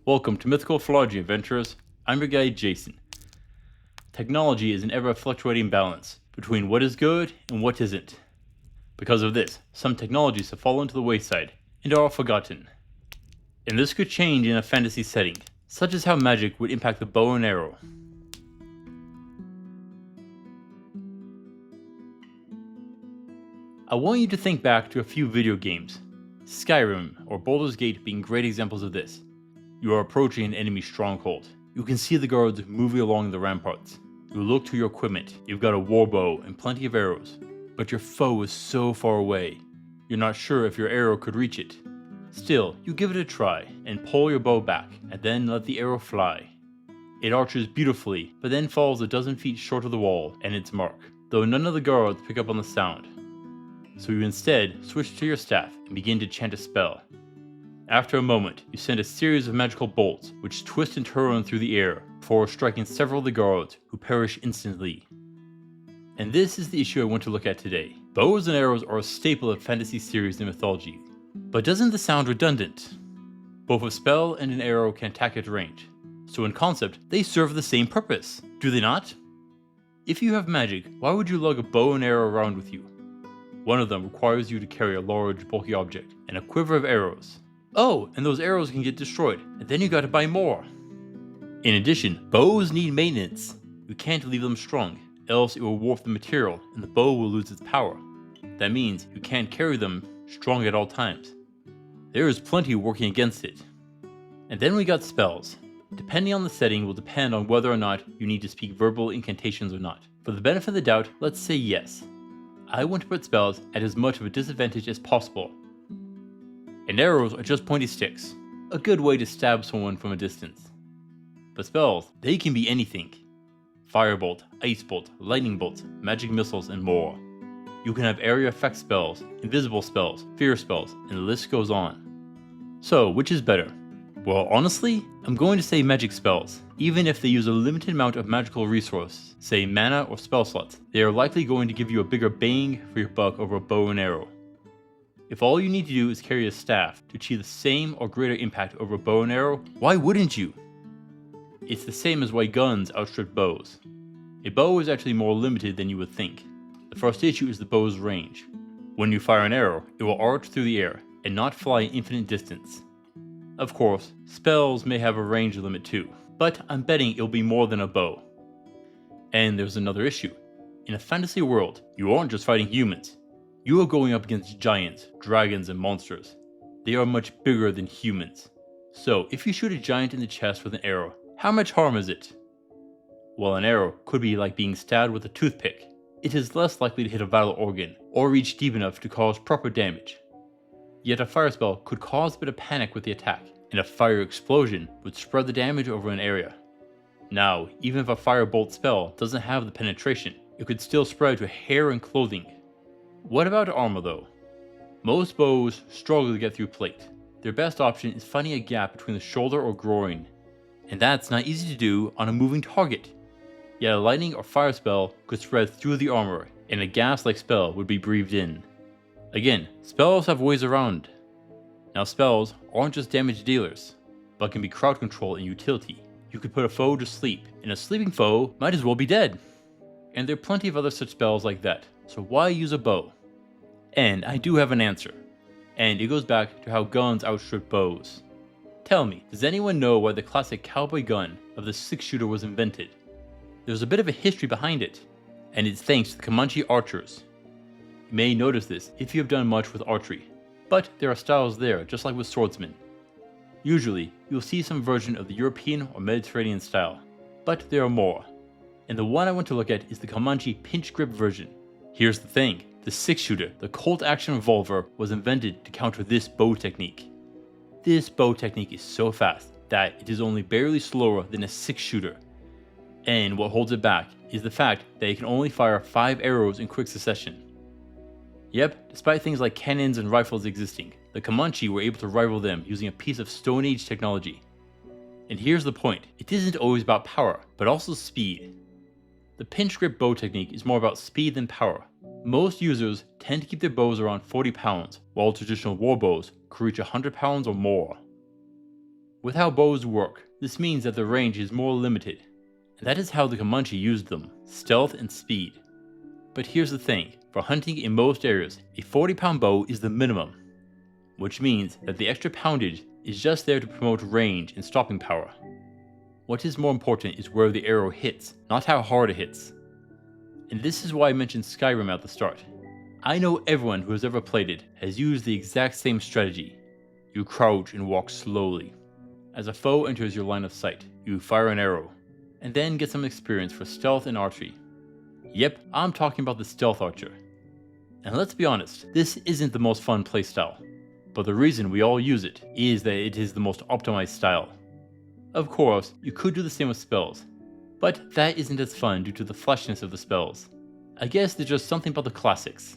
Welcome to Mythical Phylogeny Adventurers. I'm your guide Jason. Technology is an ever-fluctuating balance between what is good and what isn't. Because of this, some technologies have fallen to the wayside and are forgotten. And this could change in a fantasy setting, such as how magic would impact the bow and arrow. I want you to think back to a few video games, Skyrim or Baldur's Gate being great examples of this. You are approaching an enemy stronghold. You can see the guards moving along the ramparts. You look to your equipment. You've got a warbow and plenty of arrows. But your foe is so far away. You're not sure if your arrow could reach it. Still, you give it a try and pull your bow back and then let the arrow fly. It arches beautifully, but then falls a dozen feet short of the wall and its mark, though none of the guards pick up on the sound. So you instead switch to your staff and begin to chant a spell. After a moment, you send a series of magical bolts which twist and turn through the air before striking several of the guards who perish instantly. And this is the issue I want to look at today. Bows and arrows are a staple of fantasy series and mythology. But doesn't this sound redundant? Both a spell and an arrow can attack at range, so in concept, they serve the same purpose, do they not? If you have magic, why would you lug a bow and arrow around with you? One of them requires you to carry a large, bulky object, and a quiver of arrows. Oh, and those arrows can get destroyed, and then you gotta buy more. In addition, bows need maintenance. You can't leave them strung, else it will warp the material and the bow will lose its power. That means you can't carry them strong at all times. There is plenty working against it. And then we got spells. Depending on the setting will depend on whether or not you need to speak verbal incantations or not. For the benefit of the doubt, let's say yes. I want to put spells at as much of a disadvantage as possible. And arrows are just pointy sticks, a good way to stab someone from a distance. But spells, they can be anything. Firebolt, ice bolt, lightning bolt, magic missiles, and more. You can have area effect spells, invisible spells, fear spells, and the list goes on. So, which is better? Well, honestly, I'm going to say magic spells. Even if they use a limited amount of magical resources, say mana or spell slots, they are likely going to give you a bigger bang for your buck over a bow and arrow. If all you need to do is carry a staff to achieve the same or greater impact over a bow and arrow, why wouldn't you? It's the same as why guns outstrip bows. A bow is actually more limited than you would think. The first issue is the bow's range. When you fire an arrow, it will arch through the air and not fly an infinite distance. Of course, spells may have a range limit too, but I'm betting it'll be more than a bow. And there's another issue. In a fantasy world, you aren't just fighting humans. You are going up against giants, dragons, and monsters. They are much bigger than humans. So, if you shoot a giant in the chest with an arrow, how much harm is it? Well, an arrow could be like being stabbed with a toothpick. It is less likely to hit a vital organ, or reach deep enough to cause proper damage. Yet a fire spell could cause a bit of panic with the attack, and a fire explosion would spread the damage over an area. Now, even if a firebolt spell doesn't have the penetration, it could still spread to hair and clothing. What about armor though? Most bows struggle to get through plate. Their best option is finding a gap between the shoulder or groin. And that's not easy to do on a moving target. Yet a lightning or fire spell could spread through the armor, and a gas-like spell would be breathed in. Again, spells have ways around. Now spells aren't just damage dealers, but can be crowd control and utility. You could put a foe to sleep, and a sleeping foe might as well be dead. And there are plenty of other such spells like that, so why use a bow? And I do have an answer. And it goes back to how guns outstrip bows. Tell me, does anyone know why the classic cowboy gun of the 6-shooter was invented? There's a bit of a history behind it, and it's thanks to the Comanche archers. You may notice this if you have done much with archery, but there are styles there just like with swordsmen. Usually, you'll see some version of the European or Mediterranean style, but there are more. And the one I want to look at is the Comanche pinch grip version. Here's the thing, the 6-shooter, the Colt action revolver, was invented to counter this bow technique. This bow technique is so fast that it is only barely slower than a 6-shooter. And what holds it back is the fact that it can only fire 5 arrows in quick succession. Yep, despite things like cannons and rifles existing, the Comanche were able to rival them using a piece of Stone Age technology. And here's the point, it isn't always about power, but also speed. The pinch grip bow technique is more about speed than power. Most users tend to keep their bows around 40 pounds, while traditional war bows could reach 100 pounds or more. With how bows work, this means that the range is more limited, and that is how the Comanche used them, stealth and speed. But here's the thing, for hunting in most areas, a 40-pound bow is the minimum, which means that the extra poundage is just there to promote range and stopping power. What is more important is where the arrow hits, not how hard it hits. And this is why I mentioned Skyrim at the start. I know everyone who has ever played it has used the exact same strategy. You crouch and walk slowly. As a foe enters your line of sight, you fire an arrow, and then get some experience for stealth and archery. Yep, I'm talking about the stealth archer. And let's be honest, this isn't the most fun playstyle, but the reason we all use it is that it is the most optimized style. Of course, you could do the same with spells, but that isn't as fun due to the fleshiness of the spells. I guess there's just something about the classics.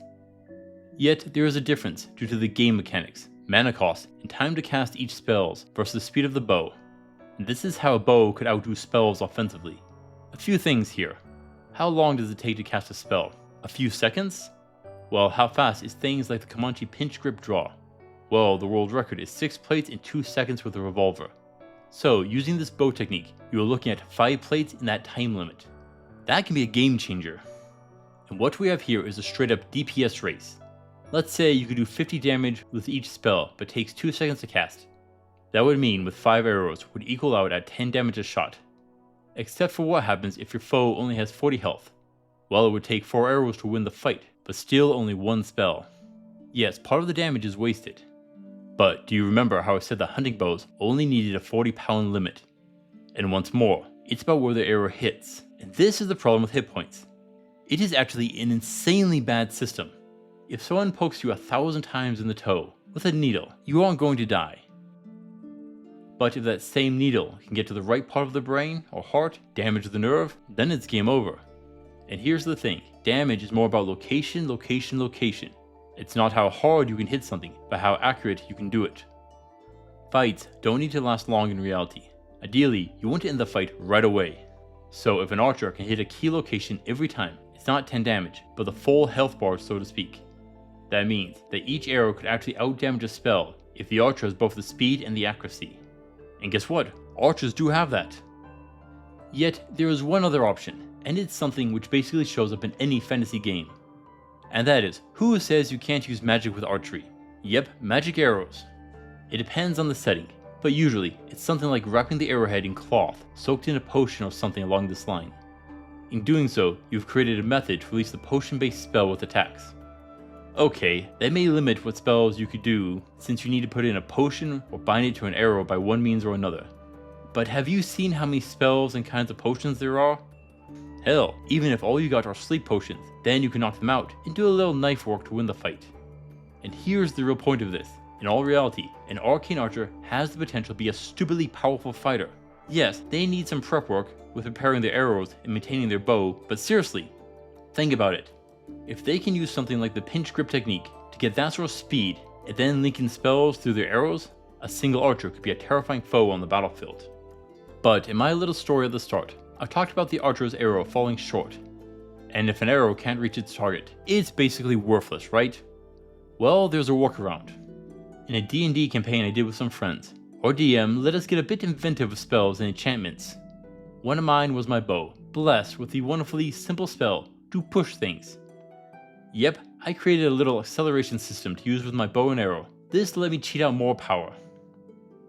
Yet there is a difference due to the game mechanics, mana cost, and time to cast each spells versus the speed of the bow. And this is how a bow could outdo spells offensively. A few things here. How long does it take to cast a spell? A few seconds? Well, how fast is things like the Comanche pinch grip draw? Well, the world record is 6 plates in 2 seconds with a revolver. So, using this bow technique, you are looking at 5 plates in that time limit. That can be a game changer. And what we have here is a straight up DPS race. Let's say you could do 50 damage with each spell, but takes 2 seconds to cast. That would mean with 5 arrows would equal out at 10 damage a shot. Except for what happens if your foe only has 40 health. Well, it would take 4 arrows to win the fight, but still only 1 spell. Yes, part of the damage is wasted. But do you remember how I said that hunting bows only needed a 40-pound limit? And once more, it's about where the arrow hits, and this is the problem with hit points. It is actually an insanely bad system. If someone pokes you 1,000 times in the toe with a needle, you aren't going to die. But if that same needle can get to the right part of the brain or heart, damage the nerve, then it's game over. And here's the thing, damage is more about location, location, location. It's not how hard you can hit something, but how accurate you can do it. Fights don't need to last long in reality. Ideally, you want to end the fight right away. So if an archer can hit a key location every time, it's not 10 damage, but the full health bar, so to speak. That means that each arrow could actually outdamage a spell if the archer has both the speed and the accuracy. And guess what? Archers do have that. Yet there is one other option, and it's something which basically shows up in any fantasy game. And that is, who says you can't use magic with archery? Yep, magic arrows. It depends on the setting, but usually it's something like wrapping the arrowhead in cloth soaked in a potion or something along this line. In doing so, you've created a method to release the potion-based spell with attacks. Okay, that may limit what spells you could do since you need to put in a potion or bind it to an arrow by one means or another. But have you seen how many spells and kinds of potions there are? Hell, even if all you got are sleep potions, then you can knock them out and do a little knife work to win the fight. And here's the real point of this. In all reality, an arcane archer has the potential to be a stupidly powerful fighter. Yes, they need some prep work with preparing their arrows and maintaining their bow, but seriously, think about it. If they can use something like the pinch grip technique to get that sort of speed and then link in spells through their arrows, a single archer could be a terrifying foe on the battlefield. But in my little story at the start, I've talked about the archer's arrow falling short. And if an arrow can't reach its target, it's basically worthless, right? Well, there's a workaround. In a D&D campaign I did with some friends, our DM let us get a bit inventive with spells and enchantments. One of mine was my bow, blessed with the wonderfully simple spell to push things. Yep, I created a little acceleration system to use with my bow and arrow. This let me cheat out more power.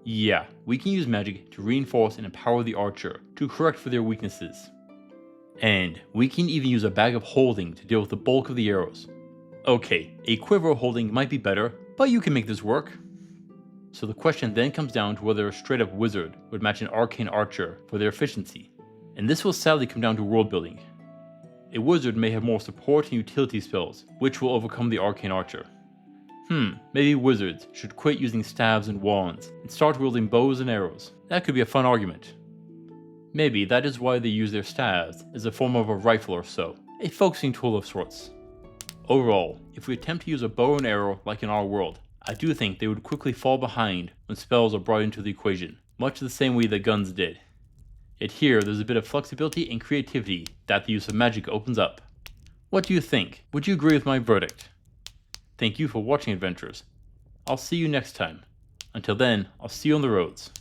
Yeah, we can use magic to reinforce and empower the archer to correct for their weaknesses. And we can even use a bag of holding to deal with the bulk of the arrows. Okay, a quiver of holding might be better, but you can make this work. So the question then comes down to whether a straight up wizard would match an arcane archer for their efficiency. And this will sadly come down to world building. A wizard may have more support and utility spells, which will overcome the arcane archer. Maybe wizards should quit using staves and wands and start wielding bows and arrows. That could be a fun argument. Maybe that is why they use their staves as a form of a rifle or so, a focusing tool of sorts. Overall, if we attempt to use a bow and arrow like in our world, I do think they would quickly fall behind when spells are brought into the equation, much the same way that guns did. Yet here there's a bit of flexibility and creativity that the use of magic opens up. What do you think? Would you agree with my verdict? Thank you for watching, adventurers. I'll see you next time. Until then, I'll see you on the roads.